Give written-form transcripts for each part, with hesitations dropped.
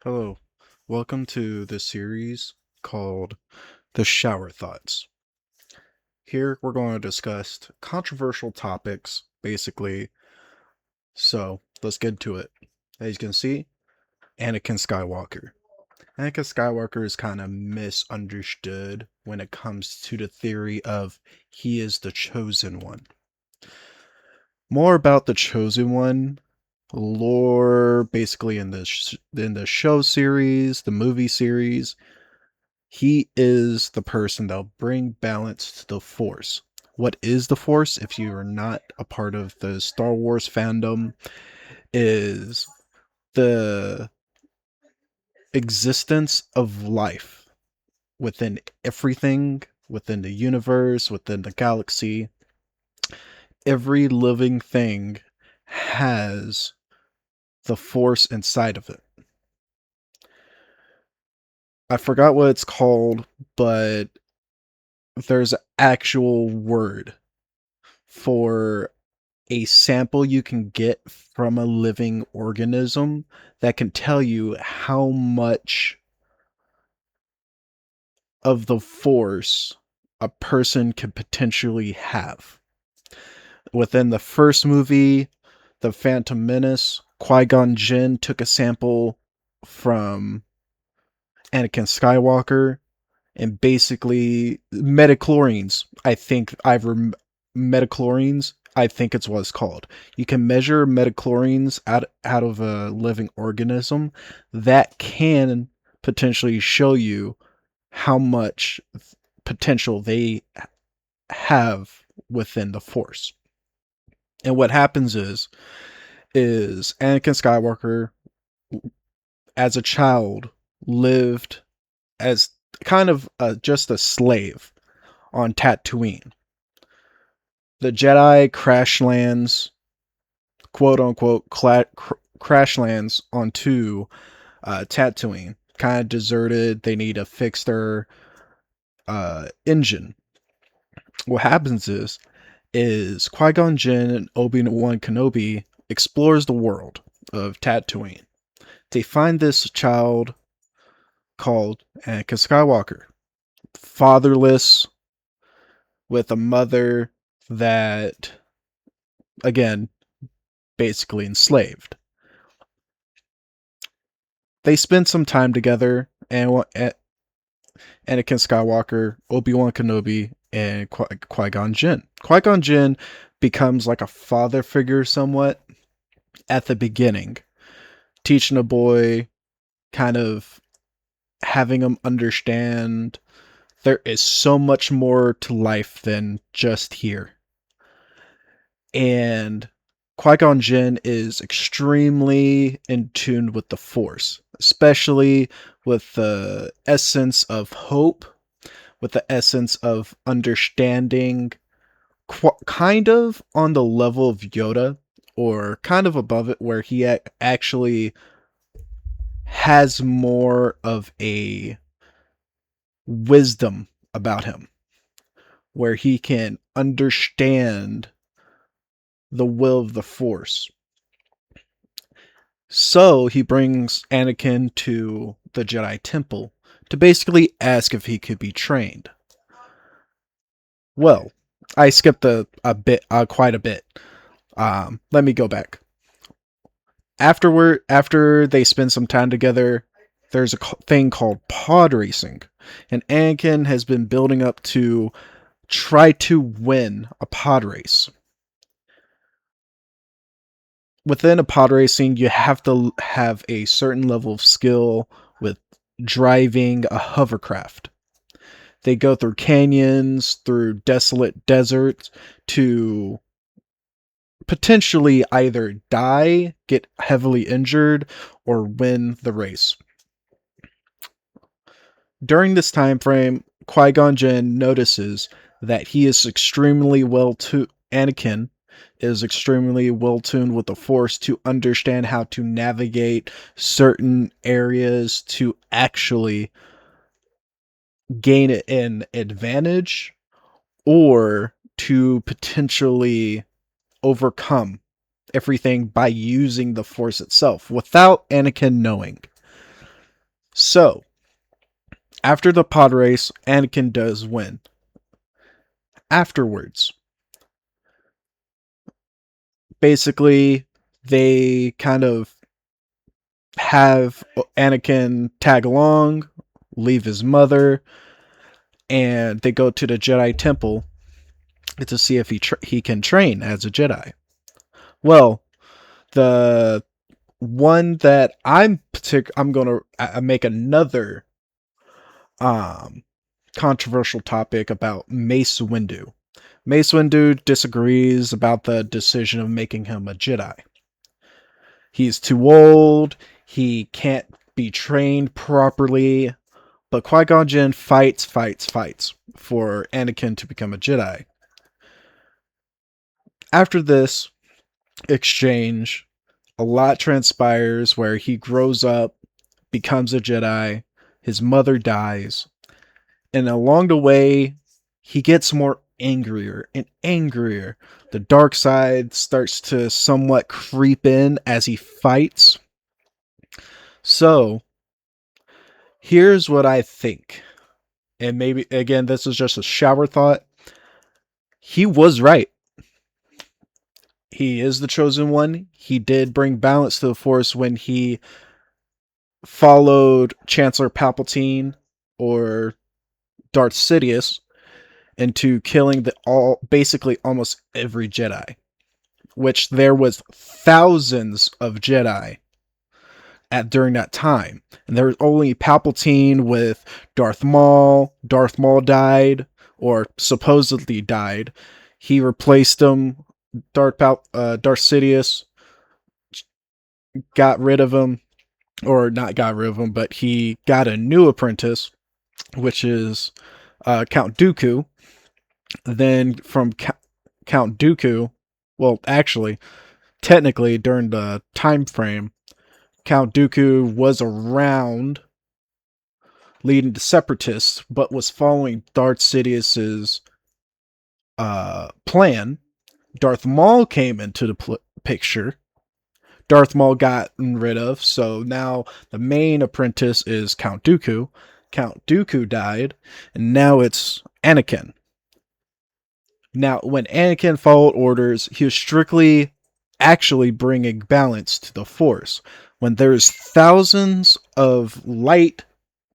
Hello, welcome to this series called The Shower Thoughts. Here we're going to discuss controversial topics, basically. So let's get into it. As you can see, Anakin Skywalker. Anakin Skywalker is kind of misunderstood when it comes to the theory of he is the chosen one. More about the chosen one lore, basically in the show series, the movie series. He is the person that'll bring balance to the Force. What is the Force? If you are not a part of the Star Wars fandom, is the existence of life within everything, within the universe, within the galaxy. Every living thing has the Force inside of it. I forgot what it's called, but there's an actual word for a sample you can get from a living organism that can tell you how much of the force a person could potentially have. Within the first movie, The Phantom Menace, Qui-Gon Jinn took a sample from Anakin Skywalker and basically metachlorines. Metachlorines. I think it's what it's called. You can measure metachlorines out of a living organism that can potentially show you how much potential they have within the Force. And what happens is Anakin Skywalker as a child lived as kind of just a slave on Tatooine. The Jedi crash lands, quote unquote, crash lands onto Tatooine. Kind of deserted. They need to fix their engine. What happens is Qui-Gon Jinn and Obi-Wan Kenobi explores the world of Tatooine. They find this child called Anakin Skywalker, fatherless, with a mother that, again, basically enslaved. They spend some time together, and Anakin Skywalker, Obi-Wan Kenobi, and Qui-Gon Jinn. Qui-Gon Jinn becomes like a father figure somewhat at the beginning, teaching a boy, kind of having him understand there is so much more to life than just here. And Qui-Gon Jinn is extremely in tune with the Force, especially with the essence of hope, with the essence of understanding, kind of on the level of Yoda, or kind of above it, where he actually has more of a wisdom about him, where he can understand the will of the Force. So he brings Anakin to the Jedi Temple to basically ask if he could be trained. Well, I skipped quite a bit. Let me go back. After they spend some time together, there's a thing called pod racing, and Anakin has been building up to try to win a pod race. Within a pod racing, you have to have a certain level of skill with driving a hovercraft. They go through canyons, through desolate deserts to potentially either die, get heavily injured, or win the race. During this time frame, Qui-Gon Jinn notices that he is extremely Anakin is extremely well tuned with the Force to understand how to navigate certain areas to actually gain an advantage or to potentially overcome everything by using the Force itself without Anakin knowing. So, after the pod race, Anakin does win. Afterwards, basically, they kind of have Anakin tag along, leave his mother, and they go to the Jedi Temple to see if he can train as a Jedi. Well, the one that I'm gonna make another um controversial topic about Mace Windu. Mace Windu disagrees about the decision of making him a Jedi. He's too old. He can't be trained properly. But Qui-Gon Jinn fights for Anakin to become a Jedi. After this exchange, a lot transpires where he grows up, becomes a Jedi, his mother dies, and along the way, he gets more angrier and angrier. The dark side starts to somewhat creep in as he fights. So, here's what I think. And maybe, again, this is just a shower thought. He was right. He is the chosen one. He did bring balance to the Force when he followed Chancellor Palpatine or Darth Sidious into killing basically almost every Jedi, which there was thousands of Jedi at during that time. And there was only Palpatine with Darth Maul. Darth Maul died, or supposedly died. He replaced him. Darth Sidious got rid of him, or not got rid of him, but he got a new apprentice, which is Count Dooku. Then from Count Dooku, well, actually, technically during the time frame, Count Dooku was around leading the Separatists, but was following Darth Sidious's plan. Darth Maul came into the picture. Darth Maul gotten rid of, so now the main apprentice is Count Dooku. Count Dooku died, and now it's Anakin. Now, when Anakin followed orders, he was strictly actually bringing balance to the Force. When there's thousands of light,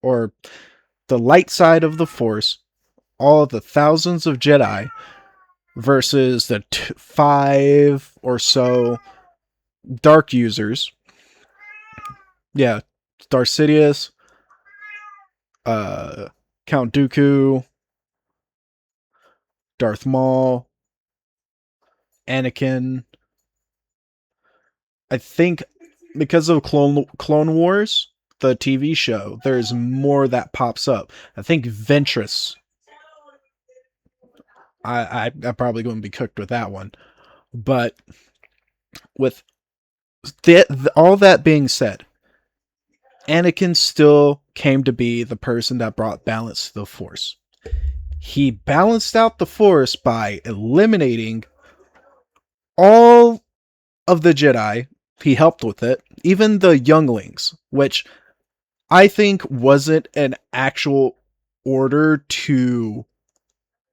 or the light side of the Force, all the thousands of Jedi versus the 5 or so dark users. Yeah, Darth Sidious, Count Dooku, Darth Maul, Anakin. I think because of Clone Wars, the TV show, there's more that pops up. I think Ventress. I'm probably going to be cooked with that one, but with all that being said, Anakin still came to be the person that brought balance to the Force. He balanced out the Force by eliminating all of the Jedi. He helped with it, even the younglings, which I think wasn't an actual order to.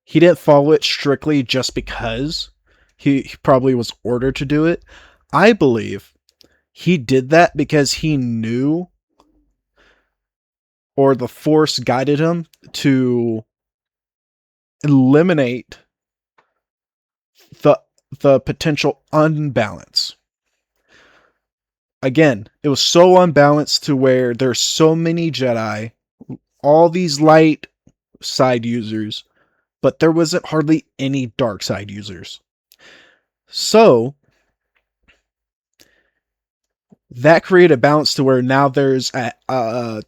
He didn't follow it strictly just because he probably was ordered to do it. I believe he did that because he knew, or the Force guided him to eliminate the potential unbalance. Again, it was so unbalanced to where there's so many Jedi, all these light side users, but there wasn't hardly any dark side users. So that created a balance to where now there's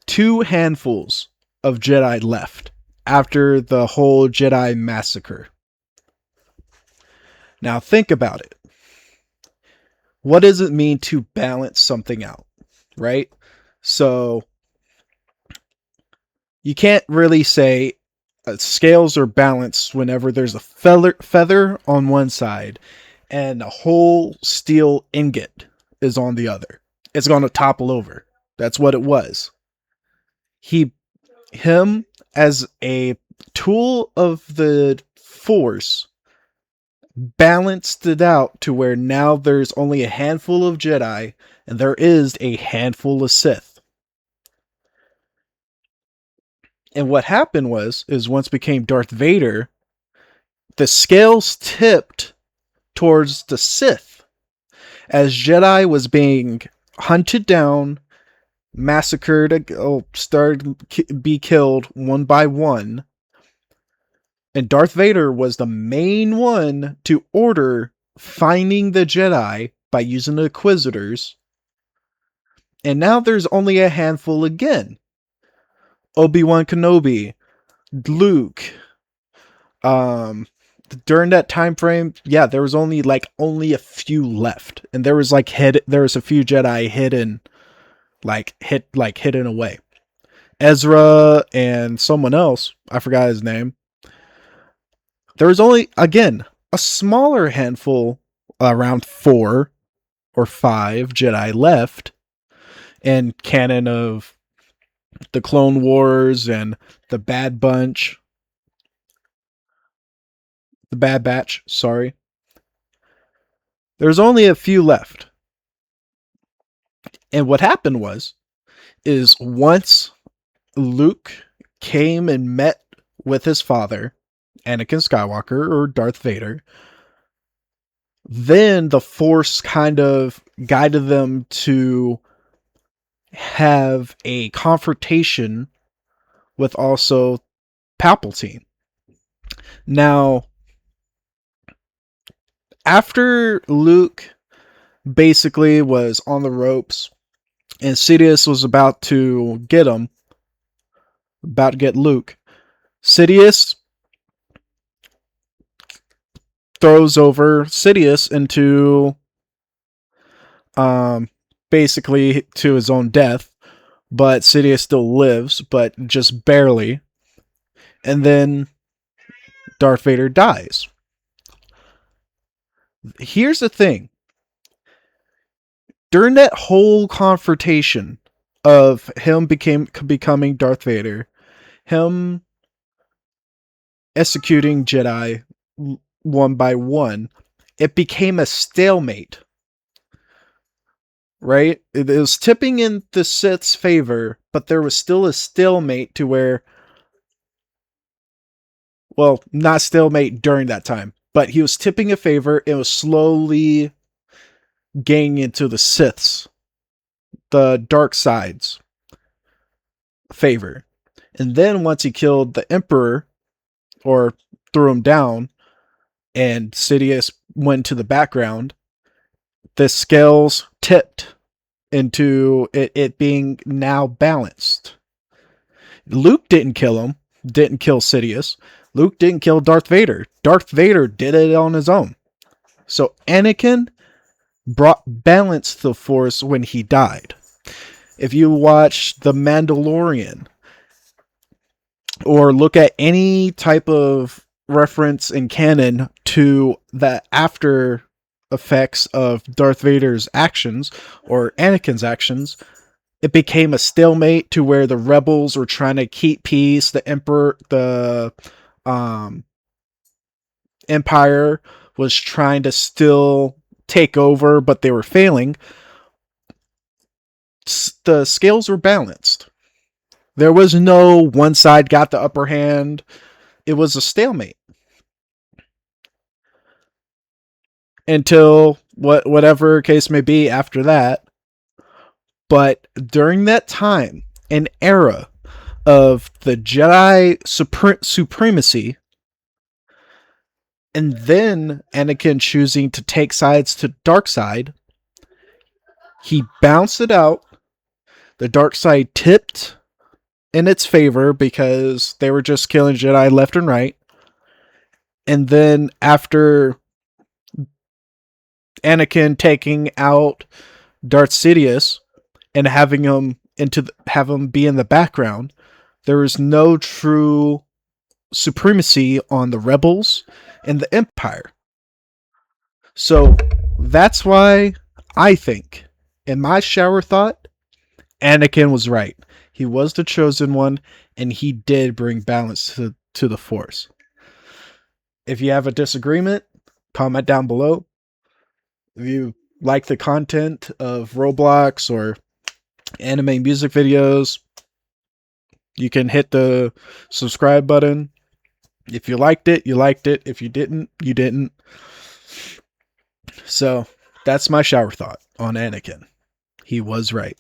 2 handfuls of Jedi left after the whole Jedi massacre. Now think about it. What does it mean to balance something out, right? So you can't really say scales are balanced whenever there's a feather on one side and a whole steel ingot is on the other. It's going to topple over. That's what it was. He him as a tool of the Force balanced it out to where now there's only a handful of Jedi and there is a handful of Sith. And what happened is once became Darth Vader, the scales tipped towards the Sith as Jedi was being hunted down, massacred, started to be killed one by one. And Darth Vader was the main one to order finding the Jedi by using the Inquisitors. And now there's only a handful again. Obi-Wan Kenobi, Luke. During that time frame, yeah, there was only a few left. And there was there was a few Jedi hidden hidden away. Ezra and someone else, I forgot his name. There was only, again, a smaller handful, around 4 or 5 Jedi left in canon of the Clone Wars and the Bad Batch, sorry. There's only a few left. And what happened is once Luke came and met with his father, Anakin Skywalker or Darth Vader, then the Force kind of guided them to have a confrontation with also Palpatine. Now, after Luke basically was on the ropes and Sidious was about to get Luke, Sidious throws over Sidious into basically to his own death, but Sidious still lives, but just barely. And then Darth Vader dies. Here's the thing. During that whole confrontation of him becoming Darth Vader, him executing Jedi one by one, it became a stalemate. Right? It was tipping in the Sith's favor, but there was still a stalemate to where, well, not stalemate during that time, but he was tipping in favor. It was slowly gaining into the Sith's, the dark side's favor. And then once he killed the Emperor, or threw him down, and Sidious went to the background, the scales tipped into it being now balanced. Luke didn't kill him, didn't kill Sidious. Luke didn't kill Darth Vader. Darth Vader did it on his own. So Anakin brought balance to the Force when he died. If you watch The Mandalorian, or look at any type of reference in canon to the after effects of Darth Vader's actions or Anakin's actions, it became a stalemate to where the rebels were trying to keep peace. The Empire was trying to still take over, but they were failing. The scales were balanced. There was no one side got the upper hand. It was a stalemate. Until whatever case may be after that. But during that time, an era of the Jedi supremacy, and then Anakin choosing to take sides to dark side, he bounced it out. The dark side tipped in its favor because they were just killing Jedi left and right. And then after Anakin taking out Darth Sidious and having him have him be in the background, there was no true supremacy on the rebels and the Empire. So that's why I think, in my shower thought, Anakin was right. He was the chosen one, and he did bring balance to the Force. If you have a disagreement, comment down below. If you like the content of Roblox or anime music videos, you can hit the subscribe button. If you liked it, you liked it. If you didn't, you didn't. So that's my shower thought on Anakin. He was right.